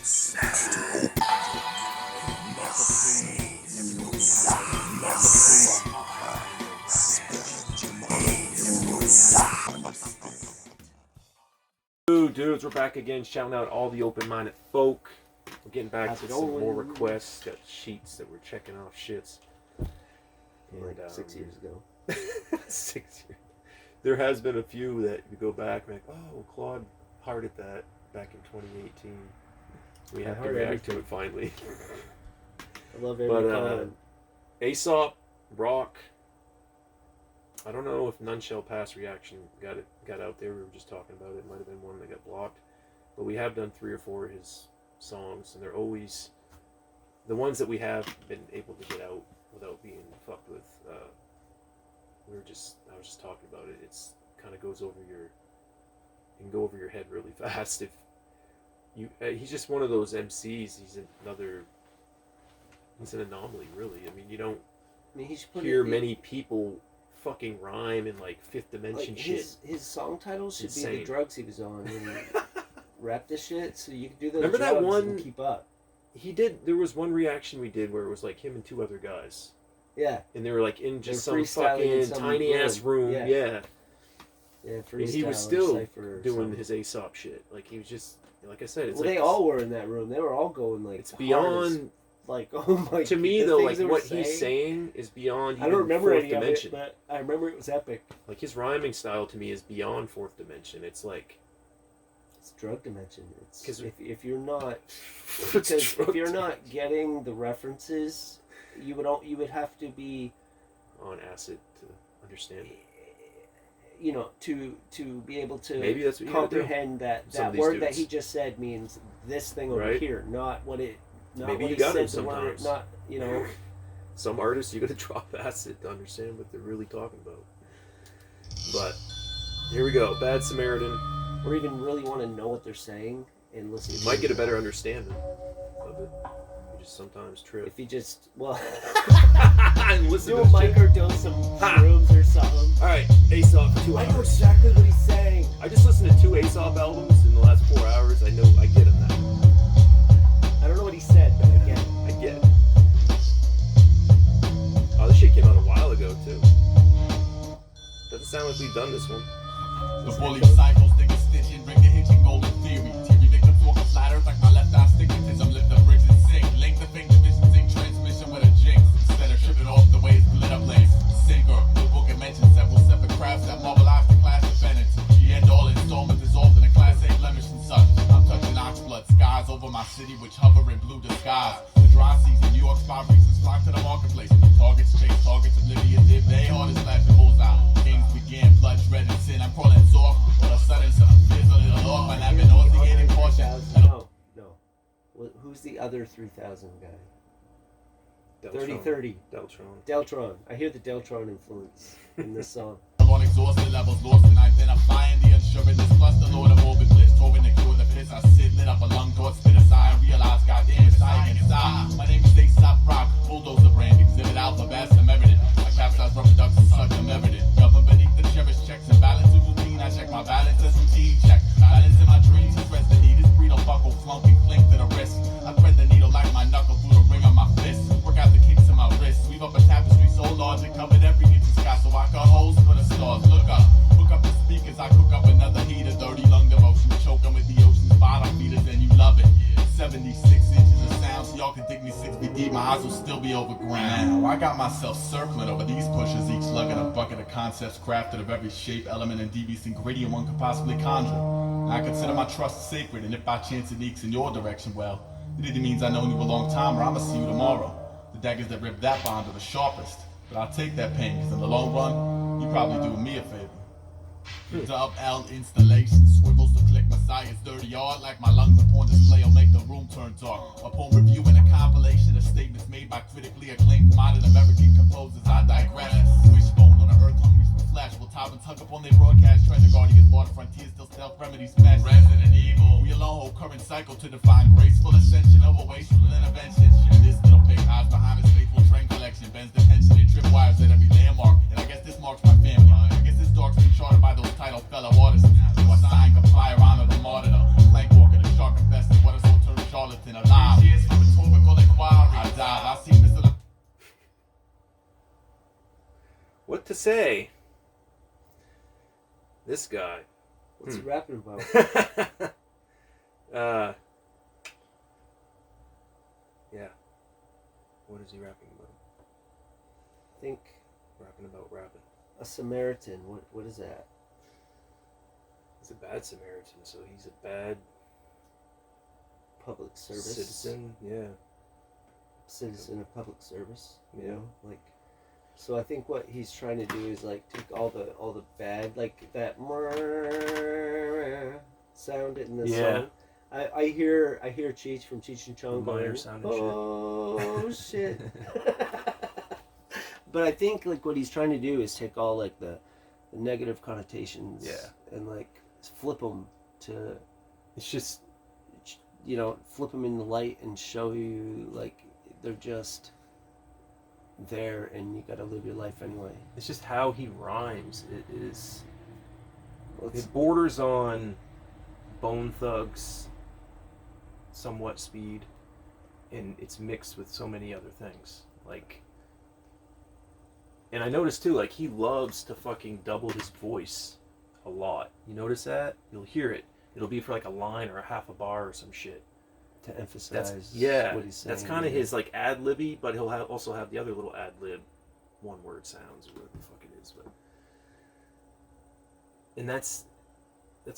Dudes, we're back again, shouting out all the open-minded folk. We're getting back to some more requests, got sheets that we're checking off shits. And, like 6 years ago. 6 years. There has been a few that you go back and like, oh, Claude hearted that back in 2018. We have to react to it finally. I love every comment. Aesop, Rock. I don't know if None Shall Pass reaction got out there. We were just talking about it. It might have been one that got blocked. But we have done 3 or 4 of his songs, and they're always the ones that we have been able to get out without being fucked with. I was just talking about it. It's kind of goes over you can go over your head really fast if you. He's just one of those MCs. He's an anomaly, really. I mean, you don't hear many people fucking rhyme in like Fifth Dimension shit. His song title should be the drugs he was on. And rap this shit so you can do those. Remember drugs that one? And keep up. He did. There was one reaction we did where it was like him and 2 other guys. Yeah. And they were like in just some fucking tiny ass room. Yeah. Yeah, and he was still doing his Aesop shit. Like he was just, like I said, it's they all were in that room. They were all going like. It's beyond. Like, oh my. To me though, like what he's saying is beyond. I don't remember fourth any dimension. of it, but I remember it was epic. Like his rhyming style to me is beyond 4th dimension. It's like. It's drug dimension. It's if you're not because if you're not getting the references, you would have to be on acid to understand. You know, to be able to maybe that's what comprehend that word that he just said means this thing over here, not what it. Not maybe what you he got said it sometimes. Not Some artists you got to drop acid to understand what they're really talking about. But here we go, Bad Samaritan. Or even really want to know what they're saying and listen. You might get a better understanding of it. You just sometimes trip. If you just and listen do a microdose some rooms or something. All right, Aesop for 2 hours. I know exactly what he's saying. I just listened to 2 Aesop albums in the last 4 hours. I get him now. I don't know what he said, but I get it. I get it. Oh, this shit came out a while ago too. Doesn't sound like we've done this one. The bully cycles, niggas stitching, bring the hitching, golden theory. Teary victims walk up ladders like my left eye stigmatism. Lift the bridge and sink. Link the finger vision, zinc transmission with a jinx. Instead of tripping off the waves, lit up lanes. Sinker, the book it mentions several separate crafts that mobilize the class defendants. The end all installment dissolved in a class A blemish and such. I'm touching oxblood skies over my city, which hover in blue disguise. The dry season, New York's 5 reasons flock to the marketplace. Targets chase, targets oblivious, if they hardest flashing bullseye. Kings began, blood, dread, and sin. I'm crawling soft. All of a sudden, something feels a little off, and I've been nauseating caution. No. Who's the other 3,000 guy? 30-30. Deltron. I hear the Deltron influence in this song. I'm on exhausted levels, lost tonight, then I'm flying the unsureness, plus the Lord of orbit bliss, touring the cure the piss. I sit, lit up a lung, thought, spit aside, realize, goddamn, it's I inside. My name is Aesop Rock, bulldozer brand, exhibit alpha, Bad Samaritan. I capsize rubber ducks and such, I'm evident. Government beneath the cherished checks and balances routine. I check my balance as routine check. Balance in my dreams, stress the need is breed, I'll buckle, flunk and clink to the wrist. I thread the needle like my knuckle through the ring of my fist. Work out the kinks in my wrist. Weave up a tapestry so large it covered every inch of sky. So I cut holes for the stars. Look up, hook up the speakers. I cook up another heater. Dirty lung devotion. Choking with the ocean's bottom meters and you love it. 76 inches of sound so y'all can dig me 6 feet deep. My eyes will still be over ground. Now I got myself circling over these pushers, each lugging a bucket of concepts crafted of every shape, element, and devious ingredient one could possibly conjure. I consider my trust sacred, and if by chance it leaks in your direction, well, it either means I know you a long time or I'ma see you tomorrow. The daggers that rip that bond are the sharpest, but I'll take that pain, because in the long run, you probably do me a favor. The Dub L installation swivels to click Messiah's dirty art like my lungs upon display will make the room turn dark. Upon reviewing a compilation of statements made by critically acclaimed modern American composers, I digress. Wishbone on the earth hungry for flesh will top and tuck up on their broadcast. Treasure guardians bar the frontier still stealth remedies mess. Resident evil. We alone hold current cycle to define graceful ascension over wasteful intervention. And this little pig hides behind his faithful train collection. Bends the pension and trip wires at every landmark. And I guess this marks my family. I guess this dark's been charted by those title fellow artists. So I sign, comply, honor the martyrdom. Plank walker, the shark infested. What a soul turned charlatan. charlatan alive. Years for rhetorical inquiry. I dive, I see Mr. What to say? This guy. What's he rapping about? Yeah. What is he rapping about? I think Rapping about rapping. a Samaritan. What is that? He's a bad Samaritan, so he's a bad Public service. citizen. Yeah. Citizen of public service. You Yeah. know, like. So I think what he's trying to do is like take all the bad, like that sound in the song. I hear Cheech from Cheech and Chong Minor going, sound and oh shit. But I think like what he's trying to do is take all like the negative connotations, and like flip them to, It's just, you know, flip them in the light and show you like they're just there and you gotta live your life anyway. it's just how he rhymes. It is. Well, It borders on Bone Thugs, somewhat speed, and it's mixed with so many other things. Like, and I noticed too, like he loves to fucking double his voice a lot. You notice that? You'll hear it. It'll be for like a line or a half a bar or some shit. to emphasize what he's saying. That's kind of his like ad libby, but he'll also have the other little ad lib, one word sounds or whatever the fuck it is. But and that's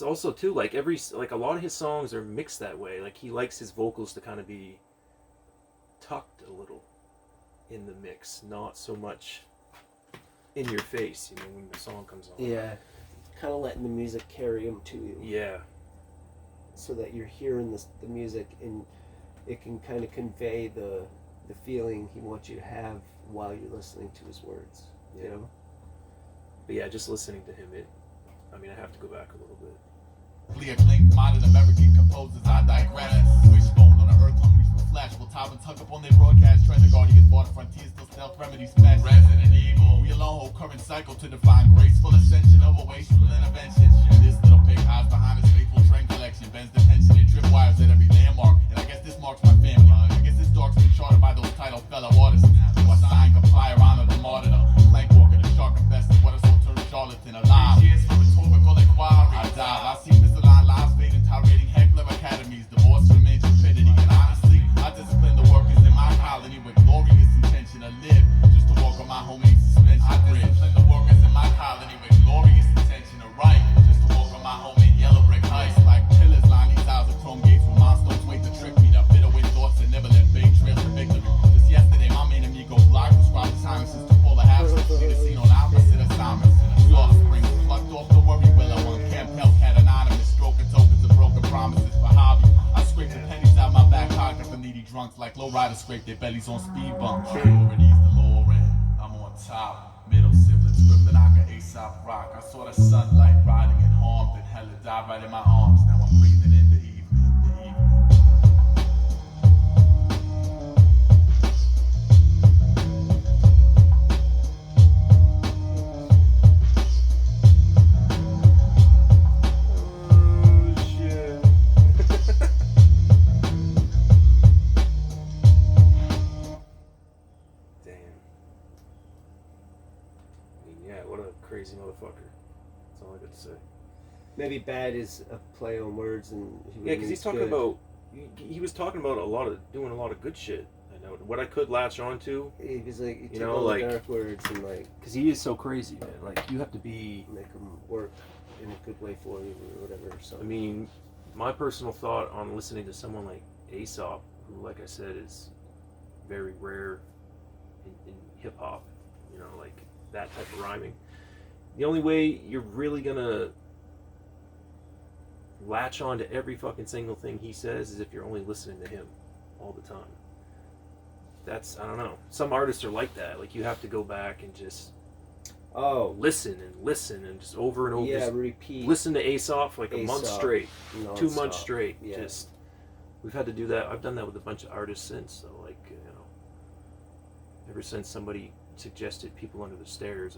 also too like a lot of his songs are mixed that way. Like he likes his vocals to kind of be tucked a little in the mix, not so much in your face. You know, when the song comes on. Yeah, kind of letting the music carry him to you. Yeah. So that you're hearing the music and it can kind of convey the feeling he wants you to have while you're listening to his words. You know. But yeah, just listening to him, I have to go back a little bit. Acclaimed modern American composers, I digress. Wishbone on the earth, hungry for flesh. Will top and tuck up on their broadcast. Treasure guardians, border frontiers, still stealth remedies smash. Resident evil. We alone hold current cycle to define graceful ascension of a wasteful intervention. This little pig hides behind his faithful train collection. Bends the tension and trip wires at every landmark. And I guess this marks my family. I guess this dark's been charted by those title fellow artists. Who I sign, comply, or honor the martyrdom. Plank walker, the shark investor, what a soul turned charlatan alive. Years for rhetorical inquiry. I dive, I see misaligned lives fading, tirating heckler academies, divorce from intrepidity. And honestly, I discipline the workers in my colony with glorious intention to live, just to walk on my homemade suspension bridge. I discipline the workers in my colony with glorious intention to write, just to walk on my homemade yellow brick heights. Like pillars line these aisles of chrome gates where milestones wait to trick me. The bitter wind thoughts that never let fade trails to victory. Just yesterday, my main amigo blocked prescribed silences to pull a half to be the scene on opposite assignments. Soft springs plucked off the worry willow on Camp Hellcat anonymous, stroking tokens of broken promises for hobby. I scrape the pennies out my back pocket for needy drunks like low riders scrape their bellies on speed bumps. Priorities the lower end, I'm on top. Middle siblings scripted I can Aesop rock. I saw the sunlight riding and harmed and hella died right in my arms. Now I'm breathing in the evening. Crazy motherfucker. That's all I got to say. Maybe bad is a play on words, and because he's talking about. He was talking about doing a lot of good shit. I know what I could latch on to. He was like, you know, like dark words and like. Because he is so crazy, man. Like you have to be make them work in a good way for you or whatever. So I mean, my personal thought on listening to someone like Aesop, who, like I said, is very rare in hip hop. You know, like that type of rhyming. The only way you're really gonna latch on to every fucking single thing he says is if you're only listening to him all the time. That's, I don't know. Some artists are like that. Like you have to go back and just listen and just over and over. Yeah, repeat. Listen to Aesop for like a month straight, non-stop. 2 months straight. Yeah. Just we've had to do that. I've done that with a bunch of artists since. So like, you know, ever since somebody suggested People Under the Stairs,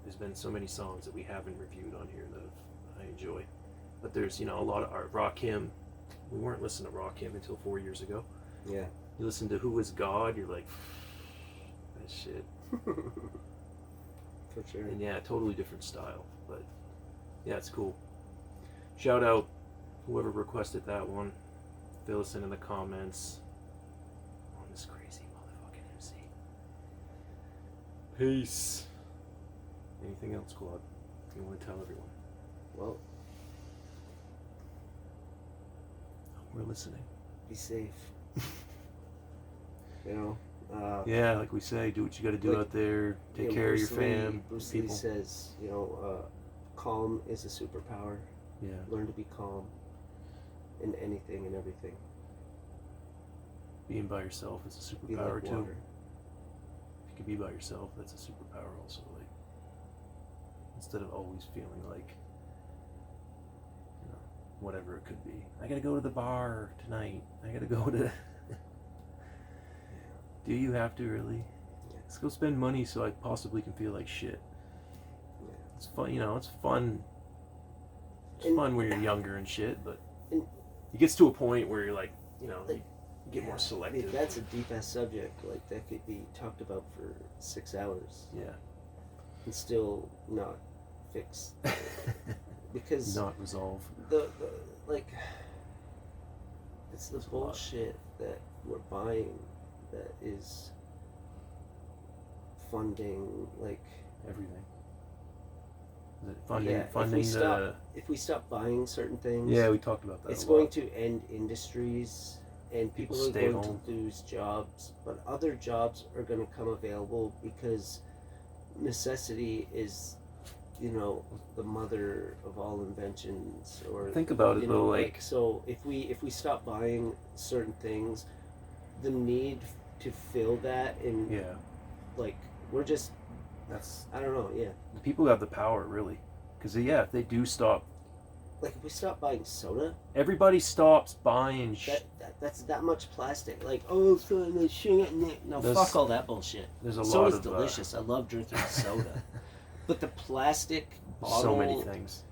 there's been so many songs that we haven't reviewed on here that I enjoy. But there's, you know, a lot of art. Rakim, we weren't listening to Rakim until 4 years ago. Yeah. You listen to Who Is God, you're like, that shit. For sure. And yeah, totally different style. But yeah, it's cool. Shout out whoever requested that one. Fill us in the comments on this crazy motherfucking MC. Peace. Anything else, Claude? You want to tell everyone? Well, We're listening. be safe. You know. Yeah, like we say, do what you got to do like, out there. Take care of your fam. Bruce Lee people. says, calm is a superpower. Yeah. Learn to be calm in anything and everything. Being by yourself is a Be superpower like too. water. If you can be by yourself, that's a superpower also. Like, instead of always feeling like, whatever it could be. I gotta go to the bar tonight. I gotta go to. Do you have to really? Yeah. Let's go spend money so I possibly can feel like shit. Yeah. It's fun, it's fun. It's fun when you're younger and shit, but it gets to a point where you're like, you get more selective. That's a deep ass subject. Like that could be talked about for 6 hours. Yeah. And still not fixed. Because not resolve. the it's the bullshit that we're buying that is funding like everything. Is it funding? Yeah, funding if we stop buying certain things, yeah, we talked about that. It's going to end industries, and people are stay going home. to lose jobs. But other jobs are going to come available because necessity is, the mother of all inventions. Or think about it though, like so if we stop buying certain things, the need to fill that and we're just. I don't know, yeah. The people have the power, really. Because, if they do stop... Like, if we stop buying soda... Everybody stops buying... That's that much plastic. Like, oh, so sugar... No, fuck all that bullshit. There's a lot Soda's of... delicious. I love drinking soda. But the plastic bottle... So many things.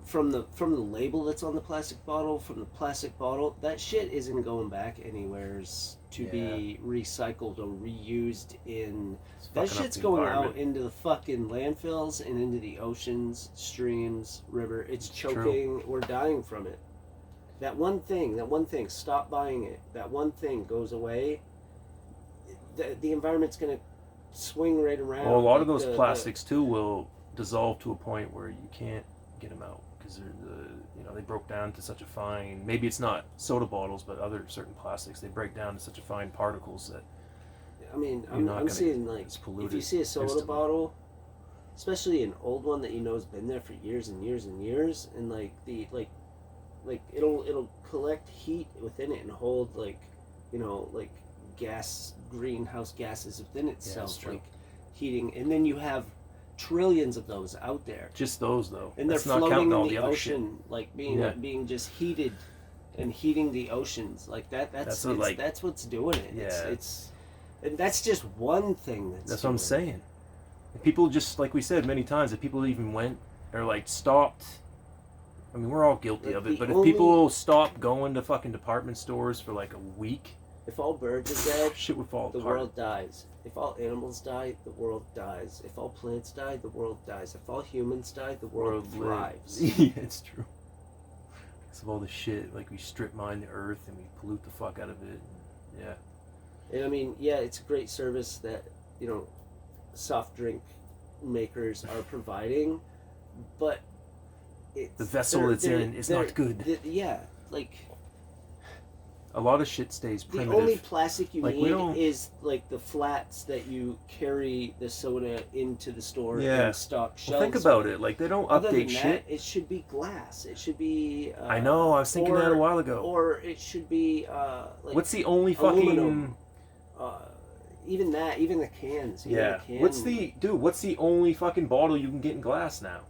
From the label that's on the plastic bottle, that shit isn't going back anywheres to be recycled or reused in... That shit's going out into the fucking landfills and into the oceans, streams, river. It's choking. We're dying from it. That one thing, stop buying it. That one thing goes away. The environment's going to swing right around. Well, a lot of those plastics, too, will dissolve to a point where you can't get them out. Because they broke down to such a fine... Maybe it's not soda bottles, but other certain plastics. They break down to such a fine particles that... I mean, I'm seeing, like, if you see a soda bottle, especially an old one that has been there for years and years and years, and, it'll collect heat within it and hold, greenhouse gases within itself, heating, and then you have trillions of those out there. Just those, though. And they're floating in the ocean, being just heated and heating the oceans. Like, that's what's doing it. Yeah. And that's just one thing that's what I'm saying. People just, like we said many times, if people even went or stopped, I mean, we're all guilty of it, but if people stopped going to fucking department stores for a week, if all birds are dead, shit would fall apart. The world dies. If all animals die, the world dies. If all plants die, the world dies. If all humans die, the world thrives. Yeah, it's true. Because of all the shit, we strip mine the earth and we pollute the fuck out of it. Yeah. And I mean, it's a great service that, soft drink makers are providing, but the vessel it's in is not good. A lot of shit stays primitive. The only plastic you need is the flats that you carry the soda into the store and stock shelves. Well, think about it. They don't update shit. It should be glass. It should be. I know. I was thinking that a while ago. Or it should be what's the only aluminum. Even the cans. What's the only fucking bottle you can get in glass now?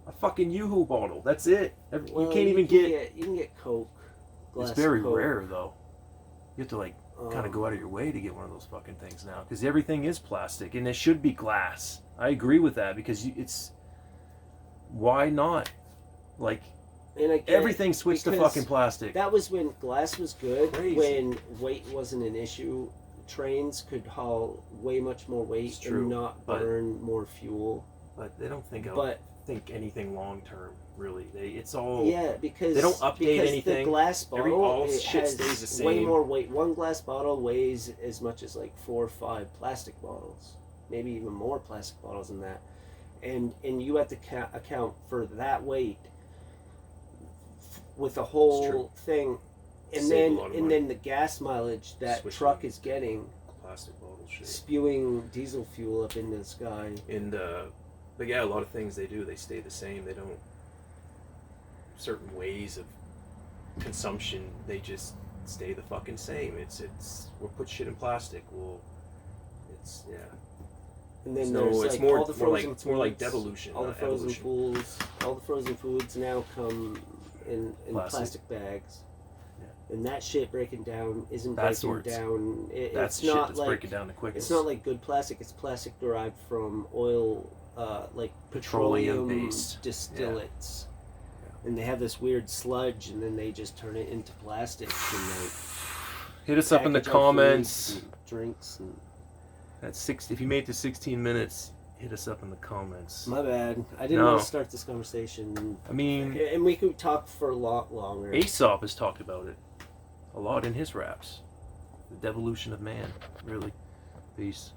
A fucking Yoo-Hoo bottle. That's it. You can't even get. You can get Coke. It's very rare though. You have to kind of go out of your way to get one of those fucking things now, because everything is plastic and it should be glass. I agree with that, because it's why not? And again, Everything switched to because fucking plastic. That was when glass was good, Crazy. when weight wasn't an issue. Trains could haul way much more weight It's true, and not but- burn more fuel. But they don't think But anything long term. Really, it's all. yeah, because They don't update because anything. The glass bottle all it shit has stays the way same. more weight. One glass bottle weighs as much as like 4 or 5 plastic bottles, maybe even more plastic bottles than that. And you have to account for that weight with the whole thing, and Save a lot of money. then the gas mileage that Switch truck them. is getting, Plastic bottle shit. spewing diesel fuel up into the sky. And but yeah, a lot of things they do, they stay the same. They don't. Certain ways of consumption, they just stay the fucking same. We'll put shit in plastic. Yeah. And then No, there's it's like more- all the more like- frozen it's more like foods, devolution, all the not frozen evolution. foods, all the frozen foods now come in Plastic. plastic bags. Yeah. And that shit breaking down isn't That's breaking where it's- down. That's It's the shit not that's like breaking down the quickest. it's not like good plastic. It's plastic derived from oil, like Petroleum petroleum based. distillates. And they have this weird sludge, and then they just turn it into plastic and like Hit us up in the package our comments. foods and drinks and. That's 6. If you made it to 16 minutes, hit us up in the comments. My bad. I didn't No. want to start this conversation. I mean, And we could talk for a lot longer. Aesop has talked about it a lot in his raps. The devolution of man, really. Peace.